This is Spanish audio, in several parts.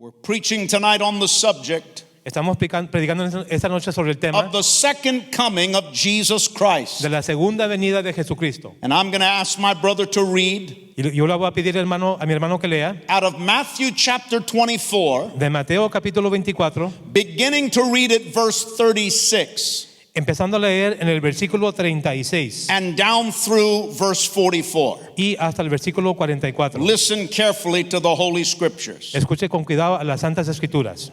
We're preaching tonight on the subject Estamos predicando esta noche sobre el tema of the second coming of Jesus Christ. de la segunda venida de Jesucristo. And I'm going to ask my brother to read Y yo le voy a pedir a mi hermano que lea out of Matthew chapter 24, de Mateo capítulo 24, beginning to read at verse 36 empezando a leer en el versículo 36 and down through verse 44. y hasta el versículo 44. Listen carefully to the Holy Scriptures. Escuche con cuidado a las Santas Escrituras.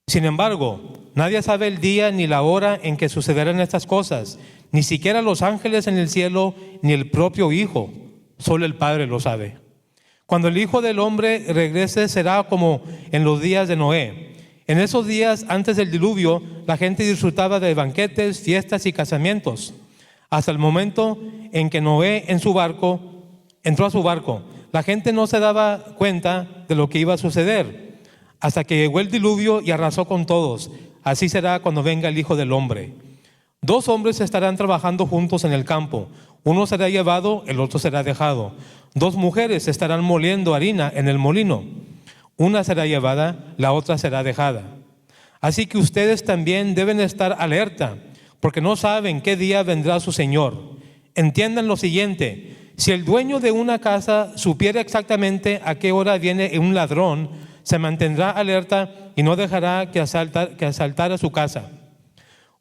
Sin embargo, nadie sabe el día ni la hora en que sucederán estas cosas, ni siquiera los ángeles en el cielo, ni el propio Hijo. Solo el Padre lo sabe. Cuando el Hijo del Hombre regrese será como en los días de Noé. En esos días antes del diluvio, la gente disfrutaba de banquetes, fiestas y casamientos, hasta el momento en que Noé entró a su barco. La gente no se daba cuenta de lo que iba a suceder, hasta que llegó el diluvio y arrasó con todos. Así será cuando venga el Hijo del Hombre. 2 hombres estarán trabajando juntos en el campo. Uno será llevado, el otro será dejado. 2 mujeres estarán moliendo harina en el molino. Una será llevada, la otra será dejada. Así que ustedes también deben estar alerta, porque no saben qué día vendrá su Señor. Entiendan lo siguiente: si el dueño de una casa supiera exactamente a qué hora viene un ladrón, se mantendrá alerta y no dejará que asaltara su casa.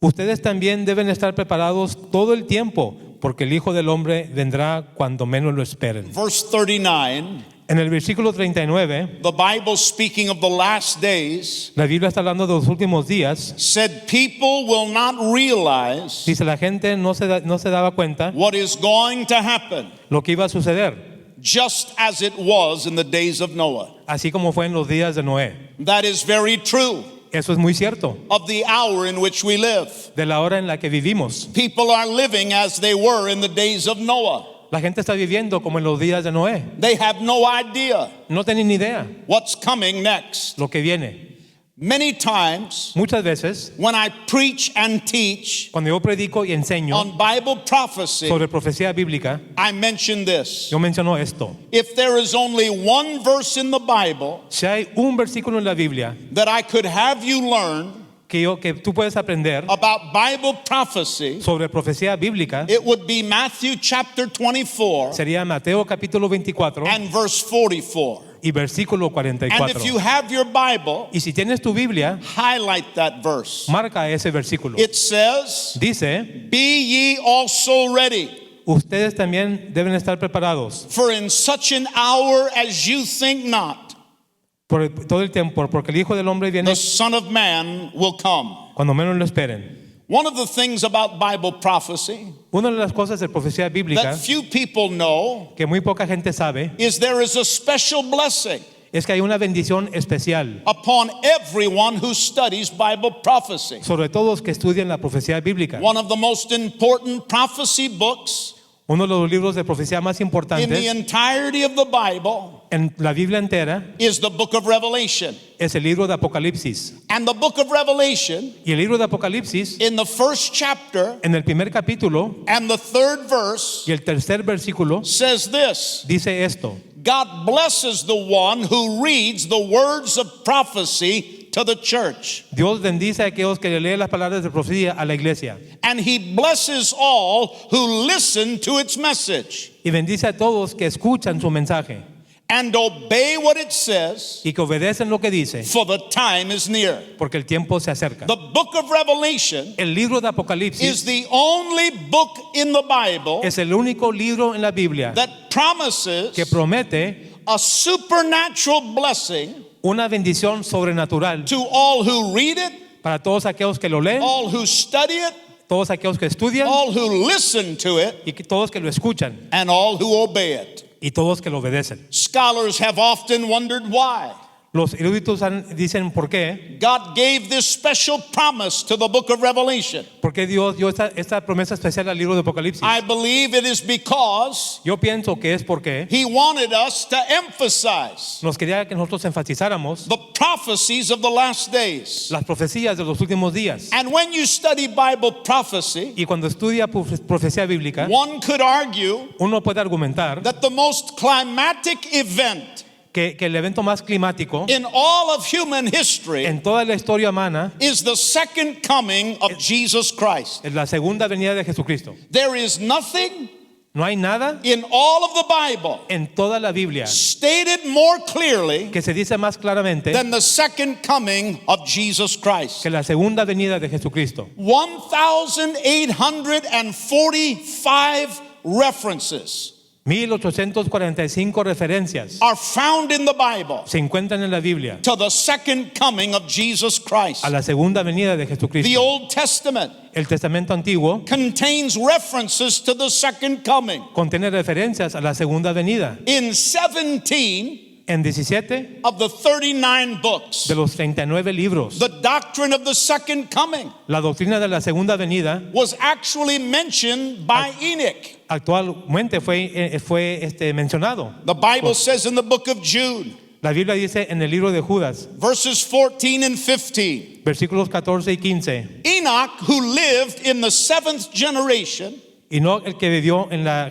Ustedes también deben estar preparados todo el tiempo, porque el Hijo del Hombre vendrá cuando menos lo esperen. Verse 39, En el versículo 39, the Bible, speaking of the last days, la Biblia está hablando de los últimos días. said people will not realize Dice, la gente no se daba cuenta what is going to happen, lo que iba a suceder, just as it was in the days of Noah. así como fue en los días de Noé. That is very true Eso es muy cierto, of the hour in which we live. de la hora en la que vivimos. People are living as they were in the days of Noah. La gente está viviendo como en los días de Noé. They have no idea No tienen ni idea what's coming next. lo que viene. Many times Muchas veces, when I preach and teach cuando yo predico y enseño on Bible prophecy, sobre profecía bíblica, I mention this. yo menciono esto. If there is only one verse in the Bible Si hay un versículo en la Biblia that I could have you learn que tú puedes aprender about Bible prophecy, sobre profecía bíblica, it would be Matthew chapter 24 sería Mateo capítulo 24 and verse 44. y versículo And 44. if you have your Bible, Y si tienes tu Biblia, highlight that verse. marca ese versículo. It says, Dice, "Be ye also ready, ustedes también deben estar preparados for in such an hour as you think not, por todo el tiempo, porque el Hijo del Hombre viene the Son of Man will come." cuando menos lo esperen. One of the things about Bible prophecy Una de las cosas de profecía bíblica that few people know que muy poca gente sabe is there is a special blessing es que hay una bendición especial upon everyone who studies Bible prophecy. sobre todos los que estudian la profecía bíblica. One of the most important prophecy books Uno de los libros de profecía más in the importantes entirety of the Bible en la Biblia entera is the book of Revelation. es el libro de Apocalipsis. And the book of Revelation, Y el libro de Apocalipsis, in the first chapter en el primer capítulo and the third verse, y el tercer versículo, says this: dice esto: God blesses the one who reads the words of prophecy to the church, Dios bendice a aquellos que le leen las palabras de profecía a la iglesia, and he blesses all who listen to its message y bendice a todos que escuchan su mensaje and obey what it says, y que obedecen lo que dice, for the time is near. porque el tiempo se acerca. The book of Revelation El libro de is Apocalipsis the only book in the Bible es el único libro en la Biblia that promises que promete a supernatural blessing una bendición sobrenatural to all who read it, para todos aquellos que lo leen, all who study it, todos aquellos que estudian all who listen to it, y todos que lo escuchan and all who obey it. y todos que lo obedecen. Scholars have often wondered why Los eruditos dicen por qué, God gave this special promise to the book of Revelation. porque Dios dio esta promesa especial al libro de Apocalipsis. I believe it is because Yo pienso que es porque He wanted us to emphasize nos quería que nosotros enfatizáramos the prophecies of the last days. las profecías de los últimos días. And when you study Bible prophecy, Y cuando estudia profecía bíblica, one could argue uno puede argumentar that the most climatic event que el evento más climático in all of human history en toda la historia humana is the second coming of Jesus Christ. es la segunda venida de Jesucristo. There is nothing No hay nada in all of the Bible en toda la Biblia stated more clearly que se dice más claramente than the second coming of Jesus Christ. que la segunda venida de Jesucristo. 1,845 references 1845 referencias are found in the Bible se encuentran en la Biblia to the second coming of Jesus Christ. a la segunda venida de The Jesucristo. Old Testament El Testamento Antiguo contains references to the second coming. contiene referencias a la segunda venida. In 17 En 17 of the 39 books, de los 39 libros, the doctrine of the second coming la doctrina de la segunda venida was actually mentioned by Enoch. actualmente fue mencionado. The Bible says in the book of Jude, La Biblia dice en el libro de Judas, verses 14 and 15, versículos 14 y 15, Enoch, who lived in the 7th generation y no el que vivió en la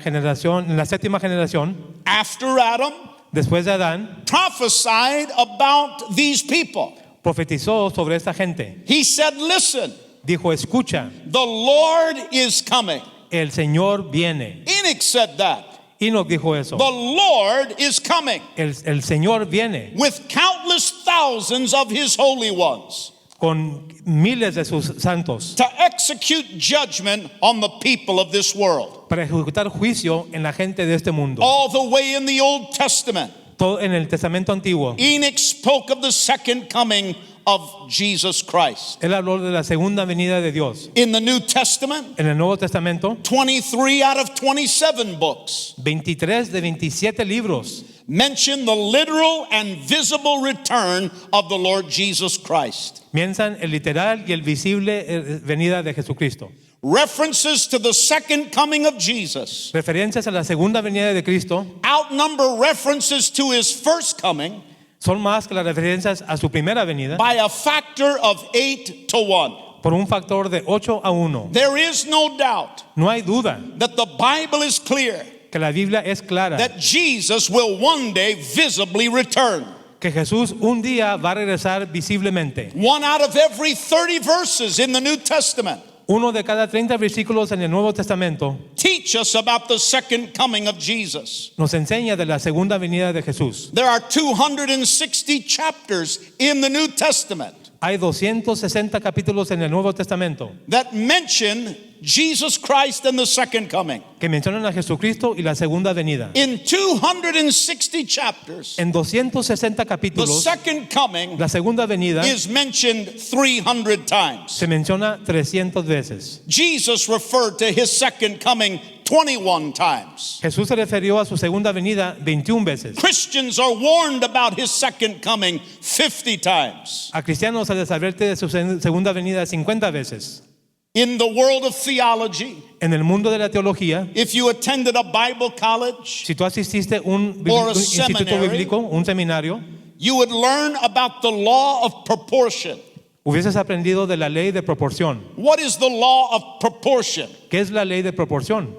séptima generación, after Adam, después de Adán, prophesied about these people. profetizó sobre esta gente. He said, listen, Dijo, escucha, the Lord is coming. el Señor viene. Enoch said that. Enoch dijo eso. The Lord is coming El Señor viene with countless thousands of his holy ones con miles de sus santos to execute judgment on the people of this world. para ejecutar juicio en la gente de este mundo. All the way in the Old Testament, Todo en el Testamento Antiguo, Enoch spoke of the second coming of Jesus Christ. él habló de la segunda venida de Dios. In the New Testament, En el Nuevo Testamento, 23 out of 27 books 23 de 27 libros mention the literal and visible return of the Lord Jesus Christ. piensan el literal y el visible venida de Jesucristo. References to the second coming of Jesus Referencias a la segunda venida de Cristo outnumber references to his first coming son más que las referencias a su primera venida by a factor of 8 to 1. por un factor de 8 a 1. There is no doubt No hay duda that the Bible is clear que la Biblia es clara, that Jesus will one day visibly return. que Jesús un día va a regresar visiblemente. 1 out of every 30 verses in the New Testament Uno de cada 30 versículos en el Nuevo Testamento teach us about the second coming of Jesus. nos enseña de la segunda venida de Jesús. There are 260 chapters in the New Testament Hay 260 capítulos en el Nuevo Testamento that mention Jesus Christ and the second coming. que mencionan a Jesucristo y la segunda venida. In 260 chapters, En 260 the capítulos, second coming la segunda venida is mentioned 300 times. se menciona 300 veces. Jesus referred to his second coming 21 times. Jesús se refirió a su segunda venida 21 veces. Christians are warned about his second coming 50 times. A cristianos se les advierte de su segunda venida 50 veces. In the world of theology, En el mundo de la teología, if you attended a Bible college, si tú asististe a un Or a instituto seminary. bíblico, un seminario, you would learn about the law of proportion. hubieses aprendido de la ley de proporción. What is the law of proportion? ¿Qué es la ley de proporción?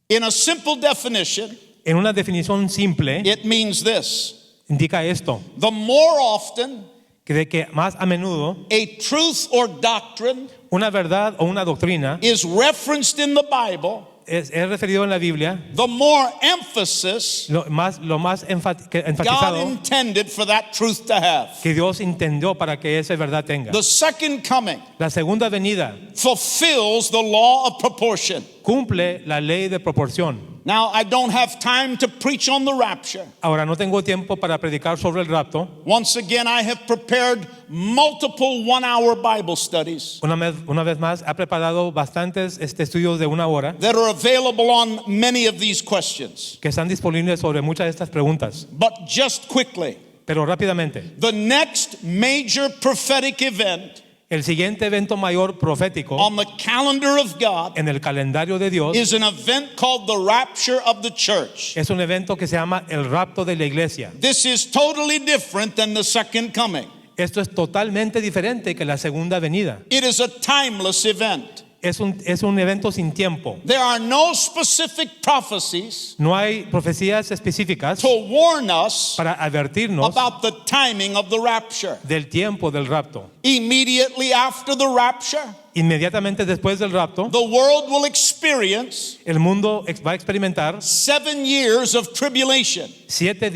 In a simple definition, En una definición simple, it means this: indica esto, the more often que de que más a menudo a truth or doctrine una verdad o una doctrina is referenced in the Bible, es referido en la Biblia, the more emphasis lo más God enfatizado intended for that truth to have. que Dios entendió para que esa verdad tenga. The second coming La segunda venida fulfills the law of proportion. cumple la ley de proporción. Now, I don't have time to preach on the rapture. Ahora no tengo tiempo para predicar sobre el rapto. Once again, I have prepared multiple one-hour Bible studies Una vez más, ha preparado bastantes estudios de una hora that are available on many of these questions. que están disponibles sobre muchas de estas preguntas. But just quickly, Pero rápidamente, the next major prophetic event el siguiente evento mayor profético on the calendar of God en el calendario de Dios is an event called the rapture of the church. es un evento que se llama el rapto de la iglesia. This is totally different than the second coming. Esto es totalmente diferente que la segunda venida. It is a timeless event. es un evento sin tiempo. There are no specific prophecies No hay profecías específicas to warn us para advertirnos about the timing of the rapture. del tiempo del rapto. Immediately after the rapture, Inmediatamente después del rapto, the world will experience el mundo va a experimentar 7 years of tribulation. 7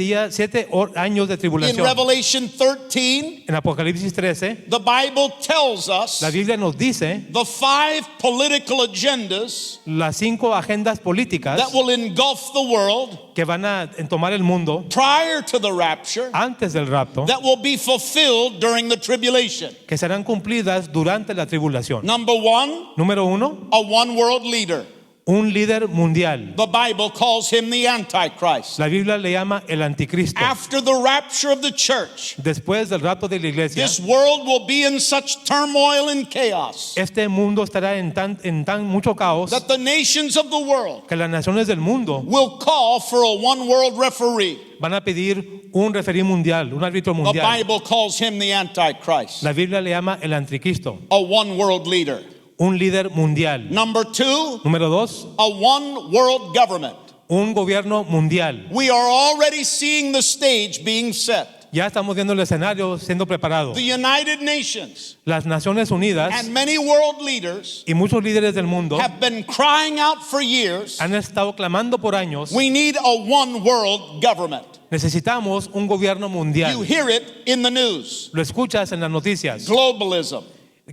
años de In tribulación. Revelation 13, En Apocalipsis 13, the Bible tells us la Biblia nos dice the 5 political agendas las 5 agendas políticas that will engulf the world que van a tomar el mundo prior to the rapture antes del rapto, that will be fulfilled during the tribulation. que serán cumplidas durante la tribulación. Number 1, Número 1, a one world leader. un líder mundial. The Bible calls him the Antichrist. La Biblia le llama el anticristo. After the rapture of the church, Después del rapto de la iglesia, this world will be in such turmoil and chaos este mundo estará en tan mucho caos that the nations of the world que las naciones del mundo will call for a one world referee. van a pedir un referí mundial, un árbitro The mundial. Bible calls him the Antichrist, La Biblia le llama el anticristo, a one world leader. un líder mundial. Number 2, Número 2, a one world government. un gobierno mundial. We are already seeing the stage being set. Ya estamos viendo el escenario siendo preparado. The United Nations Las Naciones Unidas and many world leaders y muchos líderes del mundo have been crying out for years, han estado clamando por años. we need a one world government. Necesitamos un gobierno You mundial. hear it in the news. Lo escuchas en las noticias, Globalism.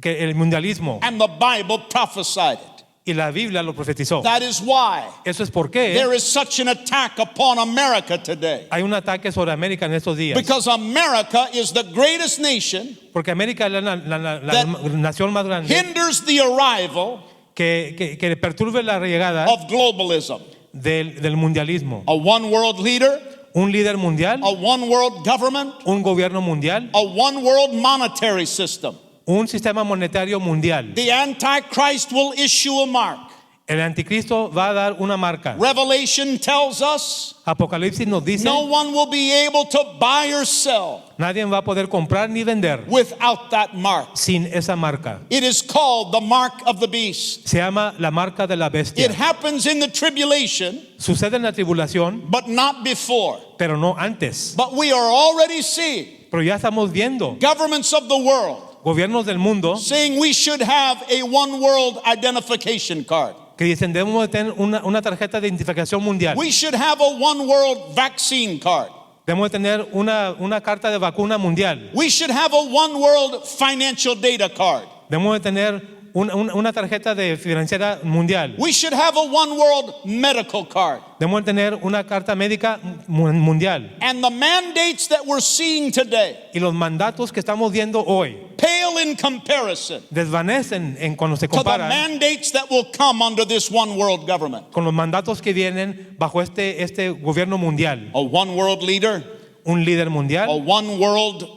que el mundialismo, And the Bible prophesied it. y la Biblia lo profetizó. That is why Eso es porque there is such an attack upon America today. hay un ataque sobre América en estos días. Because America is the greatest nation, Porque América es la That nación más grande hinders the arrival que perturbe la llegada of globalism. del mundialismo. A one world leader, Un líder mundial, a one world government, un gobierno mundial, a one world monetary system. un sistema monetario mundial. The Antichrist will issue a mark. El anticristo va a dar una marca. Revelation tells us Apocalipsis nos dice, no one will be able to buy or sell nadie va a poder comprar ni vender without that mark. sin esa marca. It is called the mark of the beast. Se llama la marca de la It bestia. happens in the tribulation, Sucede en la tribulación, but not before. pero no antes. But we are already seeing Pero ya estamos viendo governments of the world gobiernos del mundo saying we should have a one world identification card. que dicen debemos de tener una tarjeta de identificación mundial. We should have a one world vaccine card. Debemos de tener una carta de vacuna mundial. We should have a one world financial data card. Debemos de tener una tarjeta de financiera mundial. We should have a one world medical card. Debemos de tener una carta médica mundial. And the mandates that we're seeing today Y los mandatos que estamos viendo hoy pale in comparison desvanecen cuando se to the comparan mandates that will come under this one world government. con los mandatos que vienen bajo este gobierno mundial. A one world leader, Un líder a mundial, one world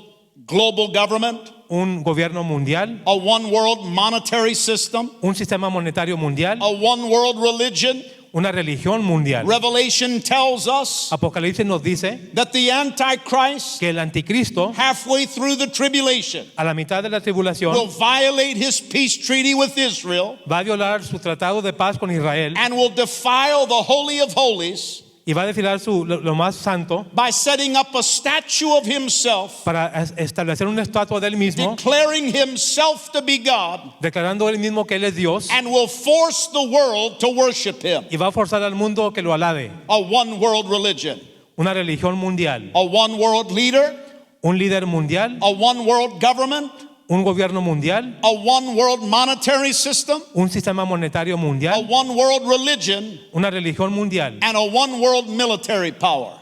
global government, un gobierno mundial, a one world monetary system, un sistema monetario mundial, a one world religion. una religión mundial. Revelation tells us Apocalipsis nos dice that the Antichrist, que el anticristo halfway through the tribulation, a la mitad de la tribulación will violate his peace treaty with Israel va a violar su tratado de paz con Israel and will defile the Holy of Holies y va a desfilar lo más santo by setting up a statue of himself, para establecer una estatua de él mismo, declaring himself to be God, declarando él mismo que él es Dios, and will force the world to worship him. y va a forzar al mundo que lo alabe. A one world religion, Una religión mundial, a one world leader, un líder mundial, a one world government, un gobierno mundial, a one world monetary system, un sistema monetario a mundial, one world religion, una religión mundial and a one world military power.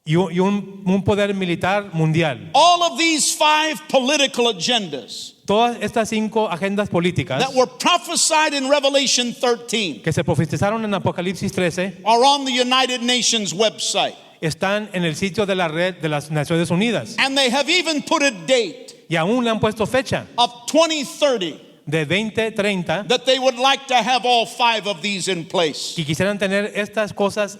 y un poder militar mundial. All of these 5 political agendas Todas estas 5 agendas políticas that were prophesied in Revelation 13 que se profetizaron en Apocalipsis 13 are on the United Nations website. están en el sitio de la red de las Naciones Unidas. And they have even put a date Y aún le han puesto fecha of 2030 de 2030 that they would like to have all 5 of these in place. y quisieran tener estas cosas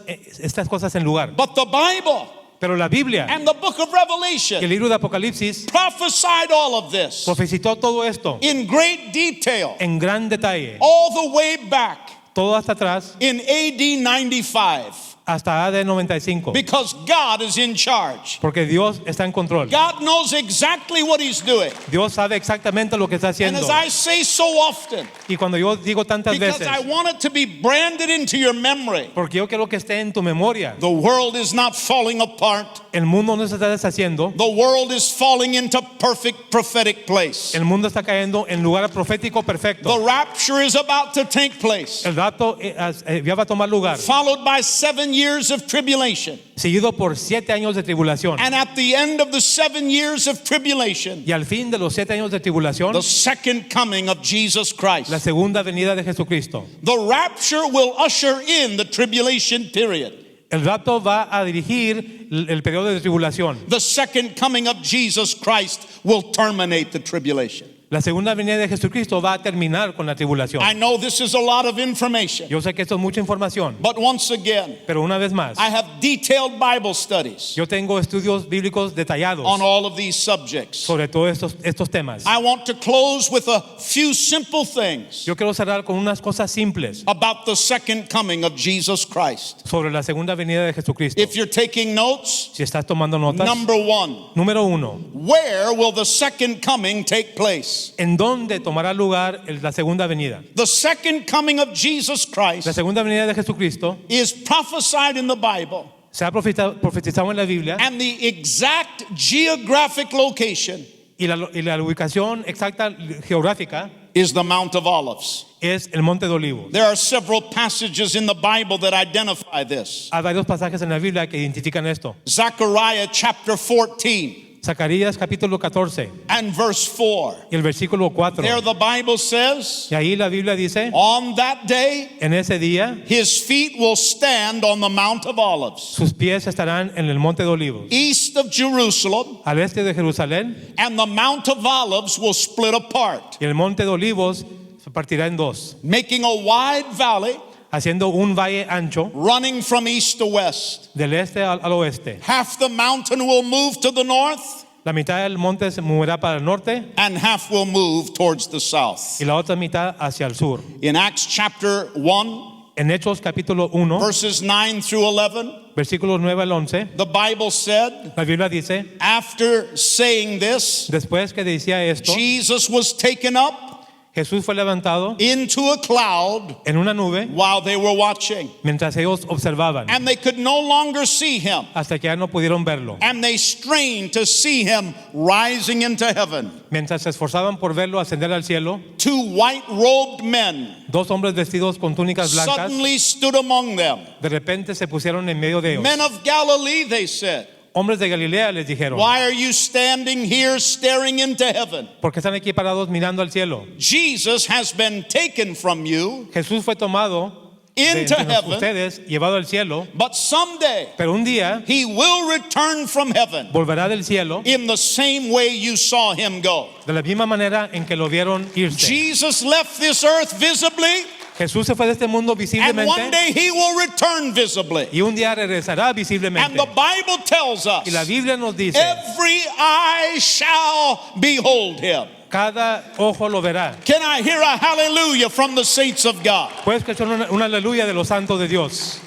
en lugar. But the Bible Pero la Biblia and the book of y el Revelation libro de Apocalipsis prophesied all of this profetizó todo esto in great detail, en gran detalle, all the way back todo hasta atrás, in AD 95, hasta AD 95, because God is in charge. porque Dios está en control. God knows exactly what He's doing. Dios sabe exactamente lo que está And haciendo. as I say so often, Y cuando yo digo tantas because veces, I want it to be branded into your memory, porque yo quiero que esté en tu memoria, the world is not falling apart. el mundo no se está deshaciendo, The world is falling into perfect prophetic place. el mundo está cayendo en lugar profético perfecto. The rapture is about to take place, El rapto ya va a tomar lugar, followed by 7 years of tribulation. seguido por 7 años de tribulación. And at the end of the 7 years of tribulation, Y al fin de los 7 años de tribulación, the second coming of Jesus Christ. la segunda venida de Jesucristo. The rapture will usher in the tribulation period. El rapto va a dirigir el periodo de tribulación. The second coming of Jesus Christ will terminate the tribulation. La segunda venida de Jesucristo va a terminar con la tribulación. I know this is a lot of information, Yo sé que esto es mucha información, but once again, pero una vez más, I have detailed Bible studies yo tengo estudios bíblicos detallados on all of these subjects. sobre todos estos temas. I want to close with a few simple things Yo quiero cerrar con unas cosas simples about the second coming of Jesus Christ. sobre la segunda venida de Jesucristo. If you're taking notes, Si estás tomando notas, number one, número 1, where will the second coming take place? ¿en dónde tomará lugar la segunda venida? The second coming of Jesus La Christ segunda venida de Jesucristo is prophesied in the Bible, se ha profetizado en la Biblia, and the exact geographic location y la ubicación exacta geográfica is the Mount of Olives. es el Monte de Olivos. There are several passages in the Bible that identify this. Hay varios pasajes en la Biblia que identifican esto. Zechariah chapter 14 Zacarías capítulo 14 and verse 4. y el versículo 4. There the Bible says, Y ahí la Biblia dice, on that day en ese día his feet will stand on the Mount of Olives, sus pies estarán en el Monte de Olivos, east of Jerusalem, al este de Jerusalén, and the Mount of Olives will split apart, y el Monte de Olivos se partirá en dos, making a wide valley haciendo un valle ancho running from east to west. del este al oeste. Half the mountain will move to the north, La mitad del monte se moverá para el norte and half will move towards the south. y la otra mitad hacia el sur. In Acts chapter 1, En Hechos capítulo 1, verses 9 through 11, versículos 9 al 11, the Bible said, la Biblia dice, after saying this, después que decía esto, Jesus was taken up Jesús fue levantado into a cloud en una nube while they were watching, mientras ellos observaban, and they could no longer see him, hasta que ya no pudieron verlo. and they strained to see him rising into heaven. Mientras se esforzaban por verlo ascender al cielo, Two white-robed men dos hombres vestidos con túnicas blancas suddenly stood among them. de repente se pusieron en medio de ellos. Men of Galilee, they said, Hombres de Galilea les dijeron, why are you standing here staring into heaven? ¿por qué están aquí parados mirando al cielo? Jesus has been taken from you Jesús fue tomado de into entre heaven, ustedes, llevado al cielo, but someday pero un día he will return from heaven volverá del cielo in the same way you saw him go. de la misma manera en que lo vieron irse. Jesus left this earth visibly, Jesús se fue de este mundo and one visiblemente day he will return visibly. y un día regresará And visiblemente. the Bible tells us, Y la Biblia nos dice, every eye shall behold him. cada ojo lo verá. Can I hear a hallelujah from the saints of God? Puedes escuchar una aleluya de los santos de Dios.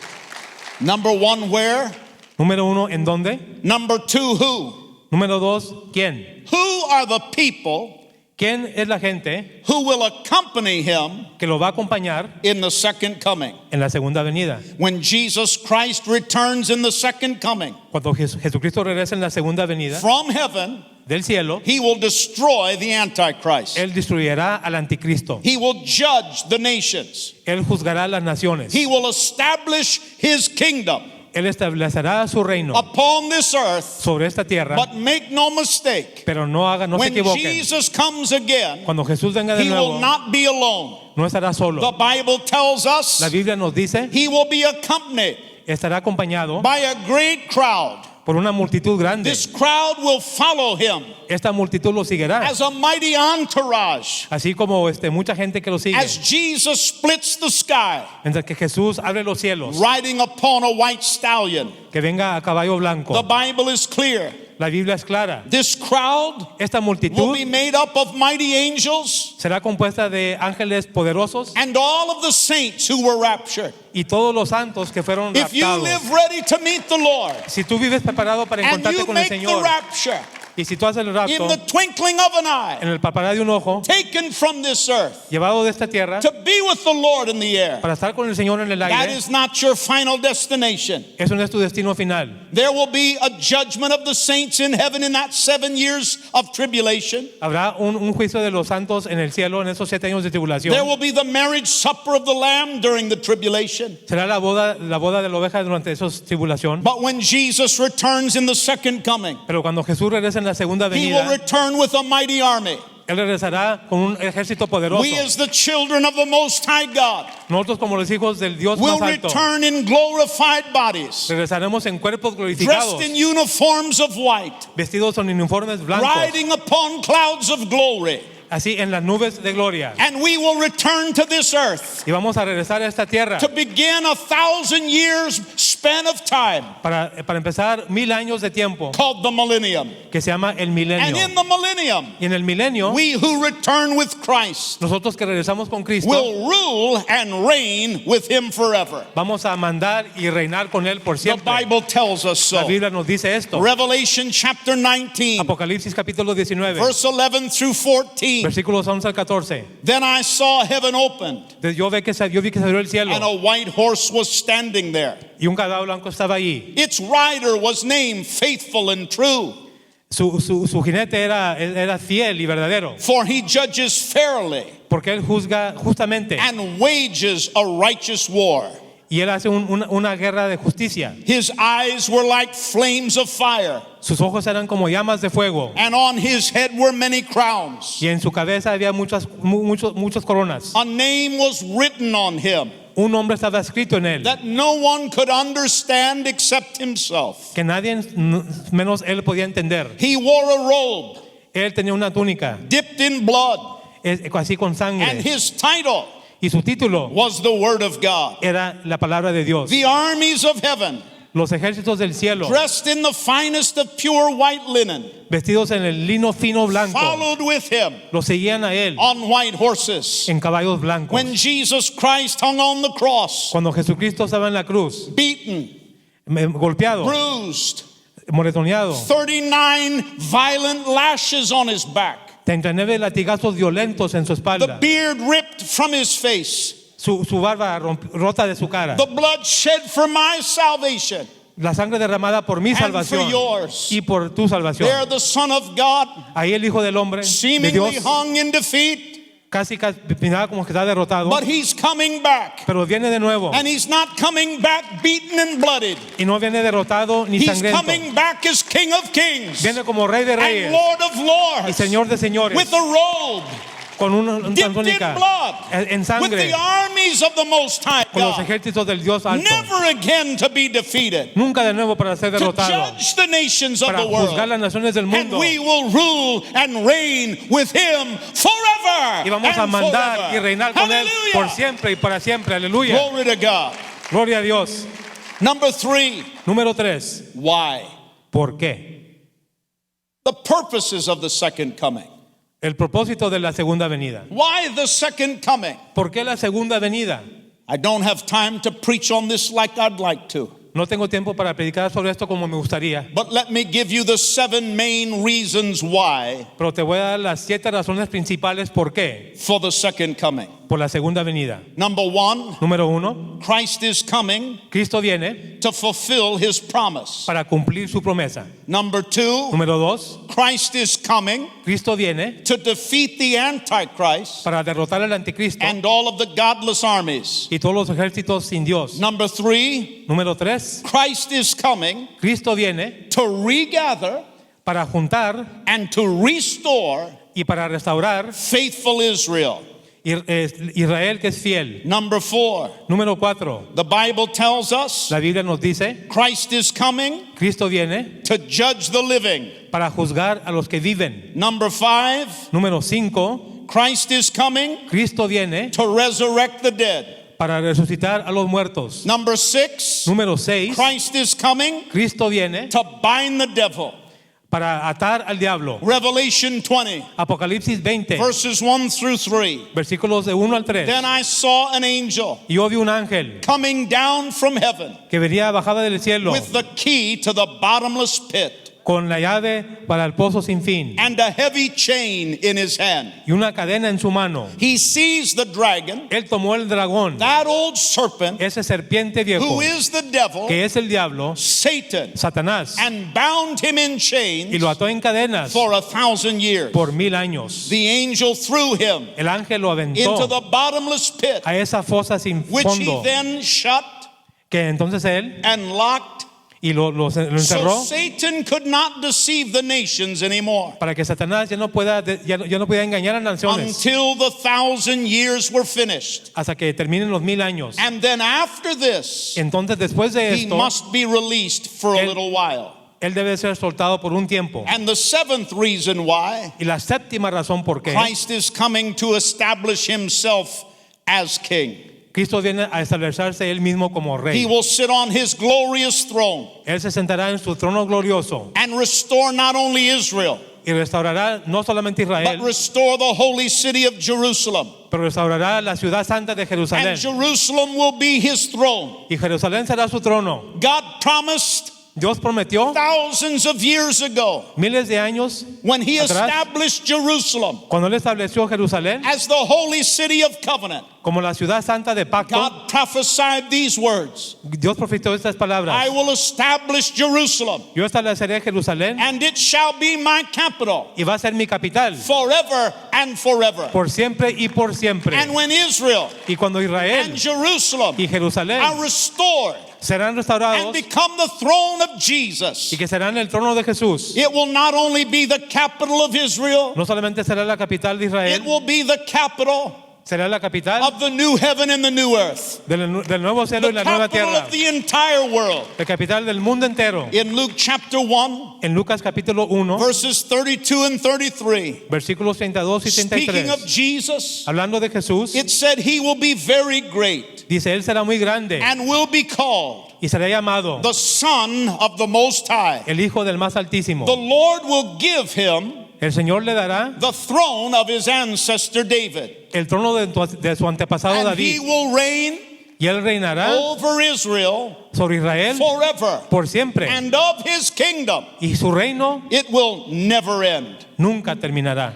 Number one, where? Número 1, ¿en dónde? Number two, who? Número 2, ¿quién? Who are the people ¿Quién es la gente who will accompany him que lo va a acompañar in the second coming? en la segunda venida? When Jesus Christ returns in the second coming Cuando Jesucristo regresa en la segunda venida from heaven, del cielo, he will destroy the Antichrist. Él destruirá al anticristo. He will judge the nations. Él juzgará las naciones. He will establish his kingdom Él establecerá su reino upon this earth. sobre esta tierra. But make no mistake, Pero no se when equivoquen. Jesus comes again, Cuando Jesús venga de he will nuevo, not be alone. no estará The solo. Bible tells us La Biblia nos dice, he will be accompanied estará acompañado by a great crowd por una multitud grande. This crowd will follow him Esta multitud lo seguirá, as a mighty entourage. así como mucha gente que lo sigue. As Jesus splits the sky, Mientras que Jesús abre los cielos, riding upon a white stallion. que venga a caballo blanco. The Bible is clear. La Biblia es clara. This crowd Esta will multitud be made up of mighty angels será compuesta de ángeles poderosos and all of the saints who were raptured. y todos los santos que fueron If you raptados. live ready to meet the Lord Si tú vives preparado para and encontrarte you con el make the Señor, rapture y si tú haces el in rapto the twinkling of an en eye, el parpadeo de un ojo, taken from this earth llevado de esta tierra to be with the Lord in the air, para estar con el Señor en el that aire, is not your final destination. eso no es tu destino final. There will be a judgment of the saints in heaven in that 7 years of tribulation. Habrá un juicio de los santos en el cielo en esos 7 años de tribulación. There will be the marriage supper of the Lamb during the tribulation. Será la boda de la oveja durante esos tribulación. But when Jesus returns in the second coming, Pero cuando Jesús regrese en la segunda he will venida, return with a mighty army. Él regresará con un ejército poderoso. We as the children of the Most High God Nosotros como los hijos del Dios will más alto return in glorified bodies, regresaremos en cuerpos glorificados, dressed in uniforms of white, vestidos con uniformes blancos, riding upon clouds of glory. así en las nubes de gloria. And we will return to this earth Y vamos a regresar a esta tierra to begin 1,000 years span of time para empezar 1000 años de tiempo called the millennium. que se llama el And milenio. in the millennium, Y en el milenio, we who return with Christ nosotros que regresamos con Cristo will rule and reign with him forever. vamos a mandar y reinar con Él por The siempre. Bible tells us La so. Biblia nos dice esto. Revelation chapter 19, Apocalipsis capítulo 19, verse 11 through 14. versículos 11 al 14. Then I saw heaven opened, Entonces yo vi que se abrió el cielo and a white horse was standing there. y un caballo blanco estaba allí. Its rider was named Faithful and True, Su jinete era fiel y verdadero, for he judges fairly porque él juzga justamente and wages a righteous war. y él hace una guerra de justicia. His eyes were like flames of fire, Sus ojos eran como llamas de fuego and on his head were many crowns. y en su cabeza había muchas coronas. A name was written on him Un nombre estaba escrito en él that no one could understand except himself. que nadie menos él podía entender. He wore a robe Él tenía una túnica dipped in blood, así con and sangre his title y su título was the Word of God. era la palabra de Dios. The armies of heaven, Los ejércitos del cielo, dressed in the finest of pure white linen, vestidos en el lino fino blanco, followed with him lo seguían a él on white horses. en caballos blancos. When Jesus Christ hung on the cross, Cuando Jesucristo estaba en la cruz, beaten, golpeado, bruised, moretoneado, 39 violent lashes on his back, 39 latigazos violentos en su the espalda, beard ripped from his face, su barba rota de su cara, the blood shed for my salvation la sangre derramada por mi and for salvación yours. y por tu salvación. There the Son of God, Ahí el Hijo del Hombre, de seemingly Dios, hung in defeat, casi miraba como que está derrotado, but he's coming back. pero viene de nuevo And he's not coming back beaten and blooded. y no viene derrotado ni He's sangriento. coming back as King of Kings Viene como Rey de and Reyes Lord of y Lords, Señor de Señores, with a robe con una dipped in túnica blood, en with sangre, the armies of the Most High con los God, ejércitos del Dios alto. never again to be defeated, Nunca de nuevo para ser to derrotado, judge the nations of para the world. juzgar las naciones del And mundo. we will rule and reign with him forever Y vamos a and mandar forever. y reinar con Él Hallelujah. por siempre y para siempre. Aleluya. Glory to God. Gloria a Dios. Number 3, Número 3. why? ¿Por qué? The purposes of the second coming. El propósito de la segunda venida. Why the second coming? ¿Por qué la segunda venida? I don't have time to preach on this like I'd like to. No tengo tiempo para predicar sobre esto como me gustaría, But let me give you the 7 main reasons why pero te voy a dar las 7 razones principales por qué for the second coming. por la segunda venida. Number 1, Número 1, Christ is coming Cristo viene to fulfill his promise. para cumplir su promesa. Number 2, Número 2, Christ is coming Cristo viene to defeat the Antichrist para derrotar al anticristo and all of the godless armies. y todos los ejércitos sin Dios. Number 3, Número 3, Christ is coming Cristo viene to regather para juntar and to restore y para restaurar faithful Israel. Israel que es fiel. Number 4, Número 4, the Bible tells us la Biblia nos dice, Christ is coming Cristo viene to judge the living. para juzgar a los que viven. Number 5, Número 5, Christ is coming Cristo viene to resurrect the dead. para resucitar a los muertos. Number 6, Número 6, Christ is coming Cristo viene to bind the devil. para atar al diablo. Revelation 20, Apocalipsis 20, verses 1 through 3. versículos de 1 al 3. Then I saw an angel Y yo vi un ángel coming down from heaven que venía bajada del cielo with the key to the bottomless pit con la llave para el pozo sin fin and a heavy chain in his hand. y una cadena en su mano. He seized the dragon, Él tomó el dragón, that old serpent, ese serpiente viejo, who is the devil, que es el diablo, Satan, Satanás, and bound him in y chains lo ató en cadenas for 1,000 years. por 1000 años. The angel threw him El ángel lo into aventó the bottomless pit, a esa fosa sin which he fondo, then shut que entonces él and locked, y lo so encerró Satan could not deceive the nations anymore para que Satanás ya no pueda engañar a las naciones until the 1,000 years were finished. hasta que terminen los 1000 años. And then after this, Entonces después de he esto, must be released for a Él- little while. él debe ser soltado por un tiempo. And the seventh reason why Y la séptima razón por qué Christ is coming to establish himself as king. Cristo viene a establecerse él mismo como He rey. will sit on his glorious throne Él se sentará en su trono glorioso and restore not only Israel, y restaurará no solamente but Israel, restore the holy city of Jerusalem. pero restaurará la ciudad santa de Jerusalén. And Jerusalem will be his throne. Y Jerusalén será su trono. God promised Dios prometió thousands of years ago miles de años when he atrás, established Jerusalem cuando él estableció Jerusalén as the holy city of covenant. como la ciudad santa de pacto. God prophesied these words: Dios profetizó estas palabras. I will establish Jerusalem, Yo estableceré Jerusalén and it shall be my capital y va a ser mi capital forever and forever. por siempre y por siempre. And when Israel Y cuando Israel and Jerusalem y Jerusalén are restored serán and restaurados become the throne of Jesus, y que serán el trono de Jesús, it will not only be the capital of Israel, no solamente será la capital de it Israel, will be the capital será la capital of the new heaven and the new earth, del nuevo cielo y the la nueva capital tierra, of the entire world. la capital del mundo entero. In Luke chapter 1, En Lucas capítulo 1, verses 32 and 33, versículos 32 y speaking of 33, Jesus, hablando de Jesús, it said he will be very great dice, él será muy grande and will be called y será llamado the Son of the Most High. el Hijo del Más Altísimo. The Lord will give him El Señor le dará the throne of his ancestor David, el trono de su antepasado and he David will reign y él reinará over Israel sobre Israel forever, por siempre and of his kingdom y su reino it will never end. nunca terminará.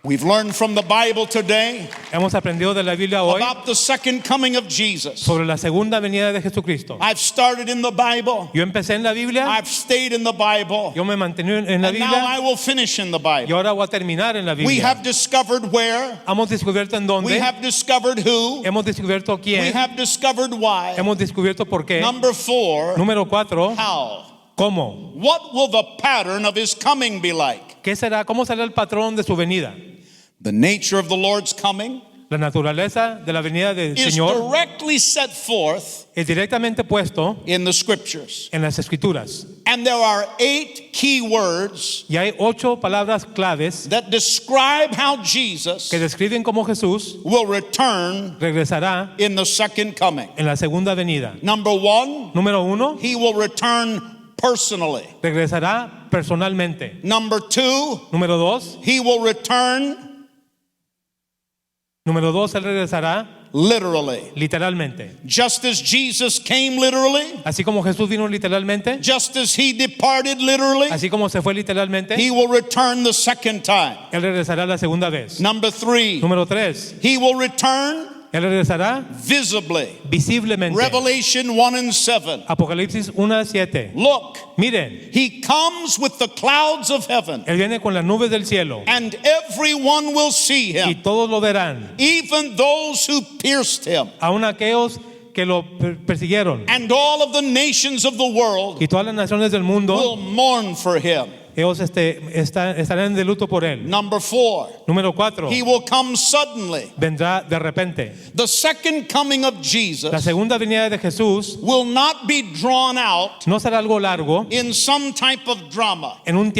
We've learned from the Bible today Hemos aprendido de la Biblia hoy about the second coming of Jesus. sobre la segunda venida de Jesucristo. I've started in the Bible, Yo empecé en la Biblia, I've stayed in the Bible, yo me mantení en la and now I Biblia will finish in the y Bible. ahora voy a terminar en la We Biblia. have discovered where, Hemos descubierto en we dónde, have discovered who, hemos descubierto we quién, have discovered why. hemos descubierto por qué. Number 4, Número 4, how. ¿cómo? What will the pattern of his coming be like? ¿Qué será? ¿Cómo será el patrón de su venida? The nature of the Lord's coming La naturaleza de la venida del is Señor directly set forth es directamente puesto in the scriptures. en las Escrituras. And there are 8 key words Y hay 8 palabras claves that describe how Jesus que describen cómo Jesús will return regresará in the second coming. en la segunda venida. Number 1, Número 1, he will return personally. regresará personalmente. Number 2, Número 2, he will return él regresará literally. literalmente. Just as Jesus came literally, Así como Jesús vino literalmente, just as he departed literally, así como se fue literalmente, he will return the second time. él regresará la segunda vez. Number 3, Número 3, he will return él regresará visibly. visiblemente. Revelation 1 and 7. Apocalipsis 1:7. Look, Miren, he comes with the clouds of heaven, él viene con las nubes del cielo and everyone will see y him, todos lo verán, even those who pierced him, aun aquellos que lo persiguieron, and all of the nations of the world y todas las naciones del mundo will mourn for him. ellos estarán de luto por él. Number 4, Número 4, he will come suddenly. vendrá de repente. The second coming of La Jesus segunda venida de Jesús will not be drawn out no será algo largo in some type of drama. en un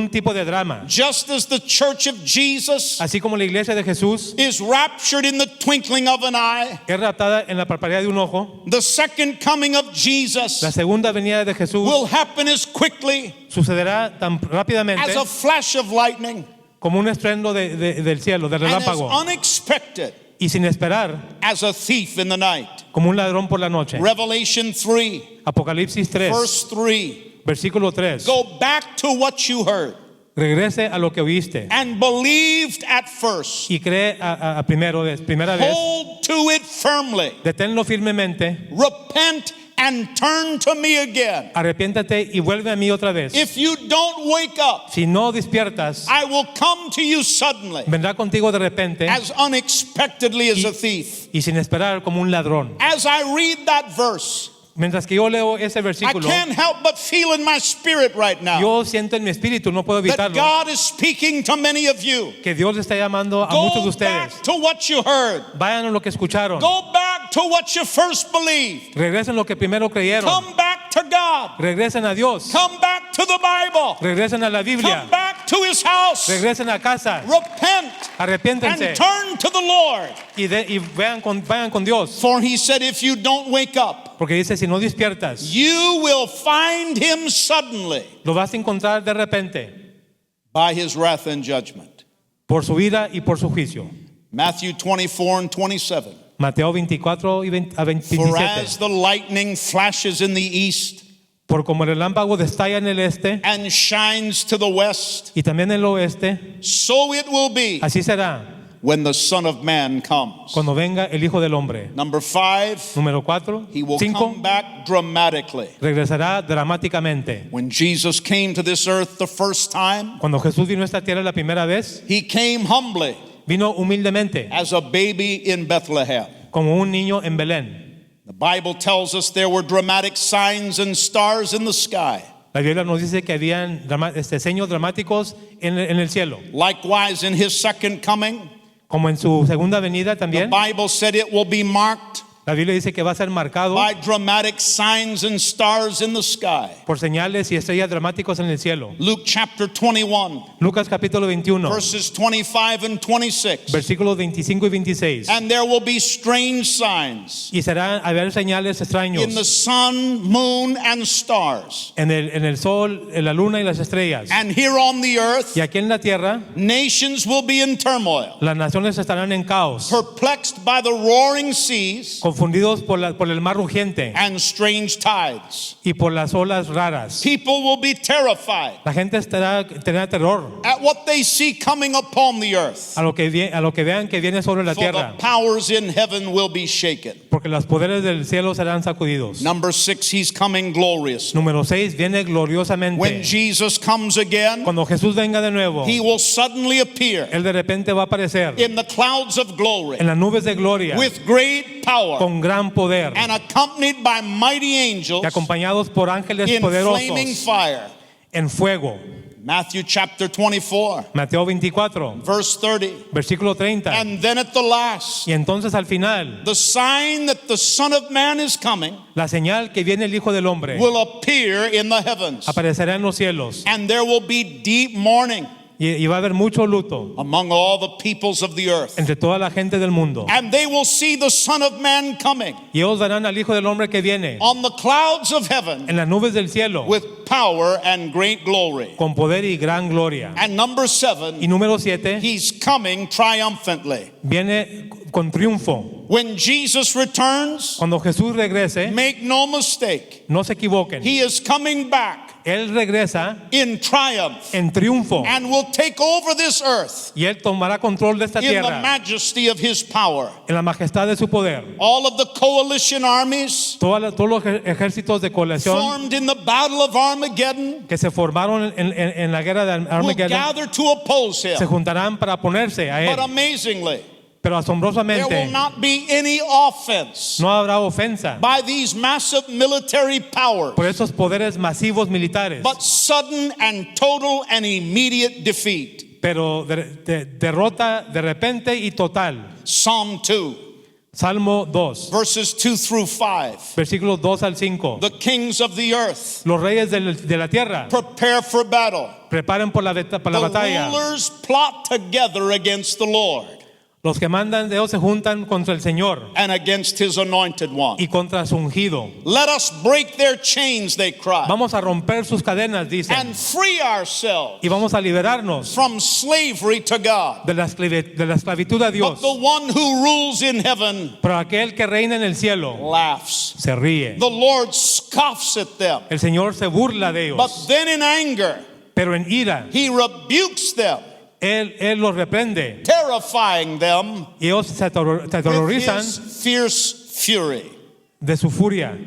tipo de drama. Just as the church of Jesus Así como la iglesia de Jesús is raptured in the twinkling of an eye, es raptada en la parpadea de un ojo, the second coming of Jesus la segunda venida de Jesús will happen as quickly sucederá tan rápidamente as a flash of lightning como un estruendo del cielo, del and as relámpago, unexpected y sin esperar, as a thief in the night. como un ladrón por la noche. Revelation 3, Apocalipsis 3, verse 3. versículo 3. Go back to what you heard Regrese a lo que oíste and believed at first. y cree a primera vez. Hold to it firmly. Deténlo firmemente, Repent and turn to me again. arrepiéntate y vuelve a mí otra vez. If you don't wake up, Si no despiertas, I will come to you suddenly, vendrá contigo de repente as unexpectedly as a thief. y sin esperar como un ladrón. As I read that verse, Mientras que yo leo ese I versículo, can't help but feel in my spirit right now yo siento en mi espíritu, no puedo that evitarlo, God is speaking to many of you. que Dios le está llamando a muchos de Go ustedes. back to what you heard. Vayan a lo que escucharon. Go back to what you first believed. Regresen lo que primero creyeron. Come back to God. Regresen a Dios. Come back to the Bible. Regresen a la Biblia. Come back to His house. Regresen a casa. Repent Arrepiéntense and turn to the Lord. y vayan con Dios. For He said, if you don't wake up, Porque dice, si no despiertas, you will find Him suddenly lo vas a encontrar de repente by His wrath and judgment. por su ira y por su juicio. Matthew 24 and 27. Mateo 24 y 20 a For 27. as the lightning flashes in the east Por como el relámpago destalla en el este and shines to the west, y también en el oeste, so it will be así será when the Son of Man comes. cuando venga el Hijo del Hombre. Number 5, Número 4, He will 5, come back dramatically. regresará dramáticamente. When Jesus came to this earth the first time, Cuando Jesús vino a esta tierra la primera vez, He came humbly vino humildemente, as a baby in Bethlehem. como un niño en Belén. The Bible tells us there were dramatic signs and stars in the sky. La Biblia nos dice que habían seños dramáticos en el cielo. Likewise, in His second coming, Como en su segunda venida the también, Bible said it will be marked la Biblia dice que va a ser marcado by dramatic signs and stars in the sky. por señales y estrellas dramáticos en el cielo. Luke chapter 21, Lucas capítulo 21, verses 25 and 26. versículos 25 y 26. And there will be strange signs Y serán haber señales extraños in the sun, moon, and stars. en el sol, en la luna y las estrellas. And here on the earth, Y aquí en la tierra, nations will be in turmoil, las naciones estarán en caos, perplexed by the roaring seas confundidos por el mar rugiente and strange tides. y por las olas raras. People will be terrified La gente tendrá terror at what they see coming upon the earth. a lo que vean que viene sobre la For the tierra, powers in heaven will be shaken. porque los poderes del cielo serán sacudidos. Number 6, He's coming glorious. Número 6, viene When gloriosamente. Jesus comes again, Cuando Jesús venga de nuevo, He will suddenly appear Él de repente va a aparecer in the clouds of glory en las nubes de gloria with great power con gran poder and accompanied by mighty angels y acompañados por ángeles in flaming poderosos fire. en fuego. Matthew chapter 24, Mateo 24, verse 30. versículo 30. And then at the last, Y entonces al final, the sign that the Son of Man is coming la señal que viene el Hijo del Hombre will appear in the heavens. aparecerá en los cielos And there will be deep mourning y va a haber mucho luto among all the peoples of the earth. entre toda la gente del mundo. And they will see the Son of Man coming Y ellos verán al Hijo del Hombre que viene on the clouds of heaven en las nubes del cielo with power and great glory. con poder y gran gloria. And number Y 7, número 7, He's coming triumphantly. viene con triunfo. When Jesus returns, Cuando Jesús regrese, make no mistake, no se equivoquen, He is coming back Él regresa in triumph en triunfo and will take over this earth y Él tomará control de esta in the tierra majesty of His power. en la majestad de su poder. All of the coalition armies Todos los ejércitos de coalición formed in the battle of Armageddon que se formaron en la guerra de will Armageddon gather to oppose se Him. juntarán para oponerse a But Él. amazingly, Pero There asombrosamente will not be any offense no habrá ofensa by these massive military powers, por esos poderes masivos militares, but sudden and total and immediate defeat. pero derrota de repente y total. Psalm 2, Salmo 2, verses 2 through 5. versículos 2 al 5. The kings of the earth Los reyes de la tierra prepare for battle. preparan por la The batalla. rulers plot together against the Lord Los que mandan de ellos se juntan contra el Señor and against his anointed one. y contra su ungido. Let us break their chains, they cry, Vamos a romper sus cadenas, dicen, and free ourselves y vamos a liberarnos from slavery to God. de la esclavitud a But Dios. the one who rules in heaven Pero aquel que reina en el cielo laughs. se ríe. The Lord scoffs at them. El Señor se burla de But ellos, then in anger, pero en ira he rebukes them, Él los reprende terrifying them y ellos se with aterrorizan his fierce fury. de su furia.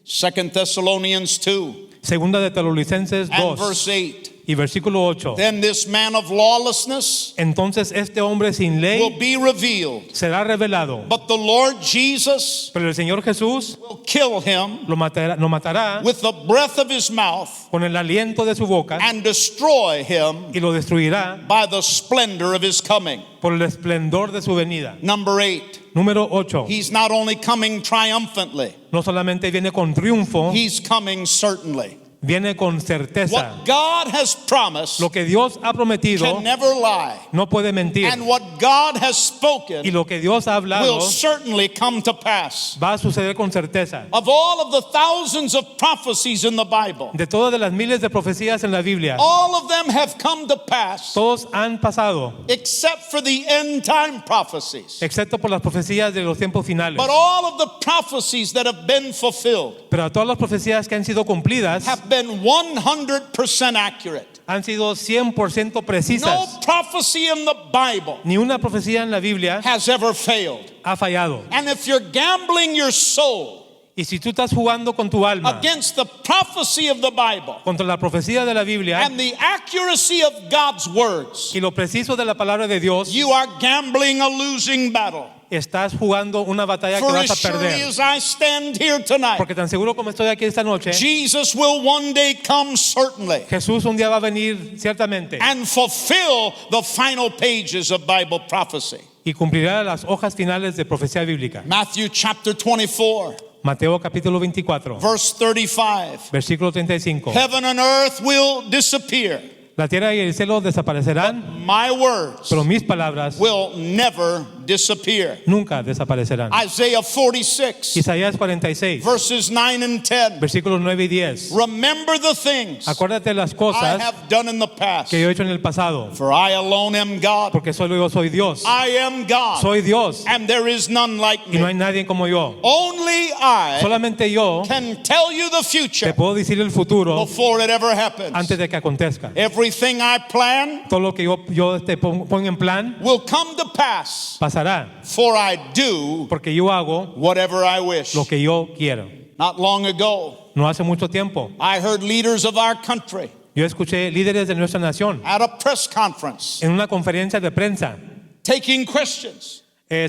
2 Thessalonians 2 Segunda de Tesalonicenses and 2 verse 8. y versículo 8. Then this man of lawlessness Entonces este hombre sin will ley be revealed, será revelado, but the Lord Jesus pero el Señor Jesús will kill him lo matará with the breath of his mouth con el aliento de su boca and destroy him y lo destruirá by the splendor of his coming. por el esplendor de su venida. Number 8. Número 8. He's not only coming triumphantly, No solamente viene con triunfo, he's coming certainly. viene con certeza. What God has promised Lo que Dios ha prometido can never lie, no puede mentir. and what God has Y spoken lo que Dios ha hablado will certainly come to pass. va a suceder con certeza. Of all of the thousands of prophecies in the Bible, De todas las miles de profecías en la Biblia, all of them have come to pass todos han pasado, except for the end time prophecies. excepto por las profecías de los tiempos finales. But all of the prophecies that have been fulfilled Pero todas las profecías que han sido cumplidas have been 100% accurate. han sido 100% No precisas. prophecy in the Bible Ni una profecía en la Biblia has ever failed. ha fallado. And if you're gambling your soul Y si tú estás jugando con tu alma against the prophecy of the Bible contra la profecía de la Biblia and the accuracy of God's words, y lo preciso de la palabra de Dios, you are gambling a losing battle. estás jugando una batalla que For vas a as surely perder. as I stand here tonight, Porque tan seguro como estoy aquí esta noche, Jesus will one day come certainly Jesús un día va a venir ciertamente and fulfill the final pages of Bible prophecy. y cumplirá las hojas finales de profecía bíblica. Matthew chapter 24, Mateo capítulo 24, verse 35. versículo 35. Heaven and earth will disappear. La tierra y el cielo desaparecerán, My words pero mis palabras will never disappear. nunca desaparecerán. Isaiah 46, Isaías 46, verses 9 and 10. versículos 9 y 10. Remember the things Acuérdate de las I cosas have done in the past, que yo he hecho en el pasado, for I alone am God. porque solo yo soy Dios. I am God, Soy Dios and there is none like y no hay me. nadie como yo. Only I Solamente yo can tell you the te future puedo decir el futuro before it ever happens. antes de que acontezca. Everything I plan Todo lo que yo te pongo en plan will come to pass, pasará, for I do porque yo hago whatever I wish. lo que yo quiero. Not long ago, No hace mucho tiempo, I heard leaders of our country yo escuché líderes de nuestra nación at a press conference en una conferencia de prensa taking questions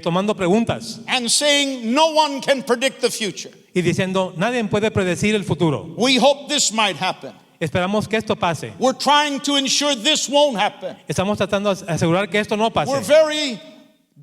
tomando preguntas and saying no one can predict the future. y diciendo, nadie puede predecir el futuro. We hope this might happen. Esperamos que esto pase. We're trying to ensure this won't happen. Estamos tratando de asegurar que esto no pase. We're very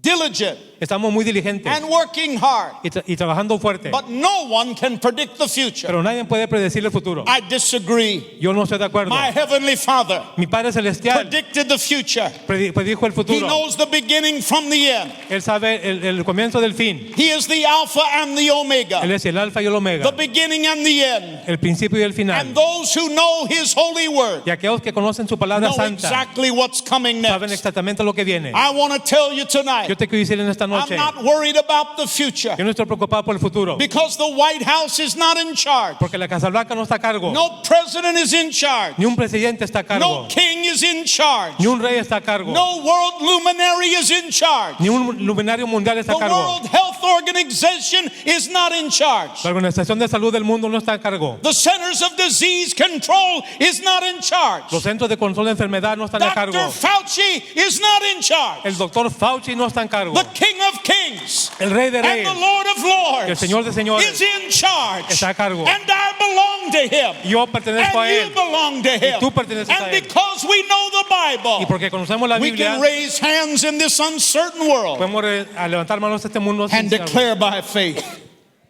diligent Estamos muy diligentes and working hard, y trabajando fuerte, but no one can predict the future. pero nadie puede predecir el futuro. I disagree. Yo no estoy de acuerdo. My heavenly Father Mi Padre Celestial predicted the future. predijo el He futuro. knows the beginning from the end. Él sabe el comienzo del fin. He is the Alpha and the Omega, Él es el alfa y el omega, the beginning and the end. el principio y el And final. those who know His holy word Y aquellos que conocen su palabra know santa exactly what's coming saben next. exactamente lo que viene. I want to tell you tonight, Yo te quiero decir en esta I'm noche, not worried about the future yo no estoy preocupado por el futuro, because the White House is not in charge. porque la Casa Blanca no está a cargo, No president is in charge. ni un presidente está a cargo, No king is in charge. ni un rey está a cargo, No world luminary is in charge. ni un luminario mundial está The a cargo. World Health Organization is not in charge. La Organización de Salud del Mundo no está a cargo. The Centers of Disease Control is not in charge. Los centros de control de enfermedad no están a cargo. Dr. Fauci is not in charge. El doctor Fauci no está en cargo. The King of Kings El Rey de and Reyes, the Lord of el Lords Señor de señores, is in charge. está a cargo. And I belong to Him. Yo pertenezco a And Él. you belong to Him. tú perteneces a And Él. because we know the Y Bible, porque conocemos la we Biblia, can raise hands in this uncertain world podemos a levantar manos a este mundo sin and saber, declare by faith,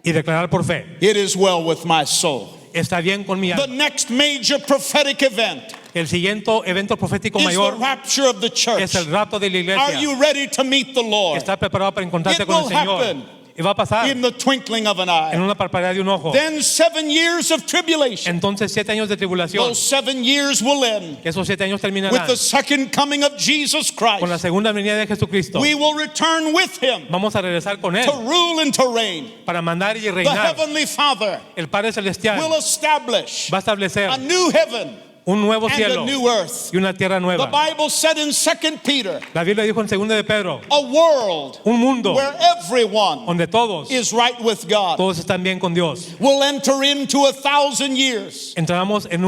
y declarar por fe: it is well with my soul. está bien con mi The alma. next major prophetic event El siguiente evento profético is the mayor rapture of the church. es el rapto de la Are iglesia. you ready to meet the Lord? ¿Está preparado para encontrarte It con el will Señor? happen Y va a pasar in the twinkling of an eye. en una parpadea de un ojo. Then 7 years of tribulation. Entonces 7 años de tribulación. Those 7 years will end Esos 7 años with terminarán the second coming of Jesus con la Christ. segunda venida de Jesucristo. We will return with Him Vamos a regresar con Él to rule and to reign. para mandar y The reinar. Heavenly Father El Padre Celestial will establish va a establecer a new heaven un nuevo and a cielo new earth. y una tierra The nueva. Bible said in 2 Peter, La Biblia dijo en 2 de Pedro, a world un mundo where everyone donde todos is right with God. todos están bien con Dios. We'll enter into 1,000 years Entramos en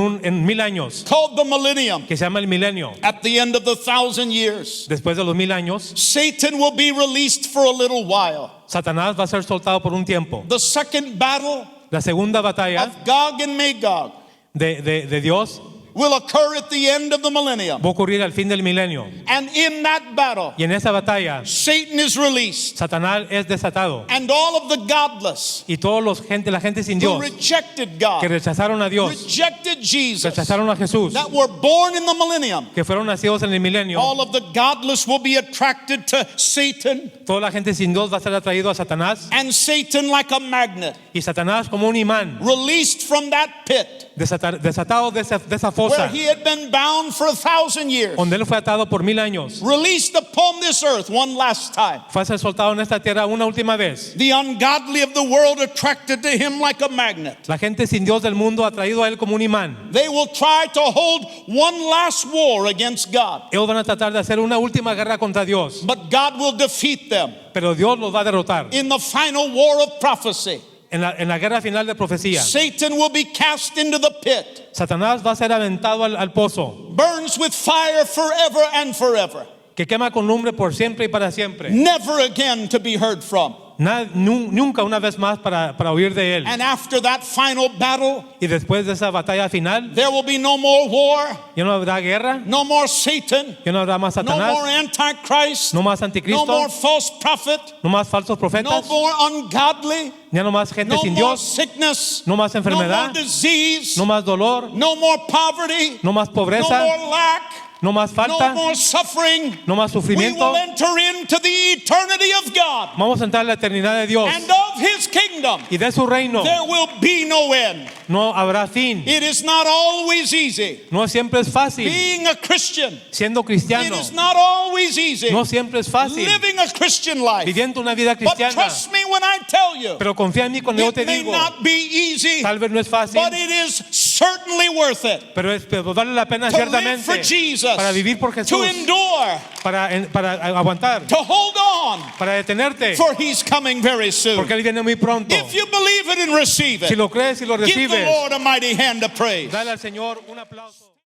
1000 años, called the millennium. que se llama el milenio. At the end of the 1,000 years, Después de los 1000 años, Satan will be released for a little while. Satanás va a ser soltado por un tiempo. The second battle La segunda batalla of Gog and Magog de Dios will occur at the end of the millennium. va a ocurrir al fin del milenio. And in that battle, Y en esa batalla, Satan is released. Satanás es desatado. And all of the godless Y todos la gente sin who Dios, rejected que God, rechazaron a Dios, rejected Jesus, rechazaron a Jesús, that were born in the millennium, que fueron nacidos en el milenio, all of the godless will be attracted to Satan, toda la gente sin Dios va a ser atraído a Satanás, and Satan, like a magnet, y Satanás como un imán, released from that pit desatado de esa where fosa, he had been bound for 1,000 years, donde él fue atado por 1000 años, released upon this earth one last time. fue a ser soltado en esta tierra una última vez. The ungodly of the world attracted to him like a magnet. La gente sin Dios del mundo atraído a él como un imán. They will try to hold one last war against God, Ellos van a tratar de hacer una última guerra contra Dios, but God will defeat them pero Dios los va a derrotar. in the final war of prophecy. En la guerra final de profecía, Satan will be cast into the pit, Satanás va a ser aventado al pozo, burns with fire forever and forever, que quema con lumbre por siempre y para siempre. never again to be heard from. Nunca una vez más para huir de él. And after that final battle, Y después de esa batalla final, there will be no more war, ya no habrá guerra, no more Satan, ya no habrá más no Satanás, more Antichrist, no más no anticristo, more false prophet, no más falsos no profetas, more ungodly, ya no más gente no sin more Dios, sickness, no más no more enfermedad, disease, no más dolor, no more poverty, no más no pobreza, more lack, no más no falta, more suffering. no más We sufrimiento. will enter into the eternity of God Vamos a entrar en la eternidad de Dios and of His kingdom. y de su reino. There will be no end. No habrá fin. It is not always easy. No siempre es fácil. Being a Christian, Siendo it cristiano, is not always easy. no siempre es fácil. Living a Christian life. Viviendo una vida But cristiana. trust me when I tell you, Pero confía en mí cuando yo it te may digo, not be easy, tal vez no es fácil, but it is certainly worth it. pero vale la pena To live ciertamente for Jesus, para vivir por to Jesús, endure, para aguantar, to hold on, para detenerte, for He's coming very soon. porque Él viene muy pronto. If you believe it and receive Si it, lo crees y lo give the recibes, Lord a mighty hand of praise. dale al Señor un aplauso.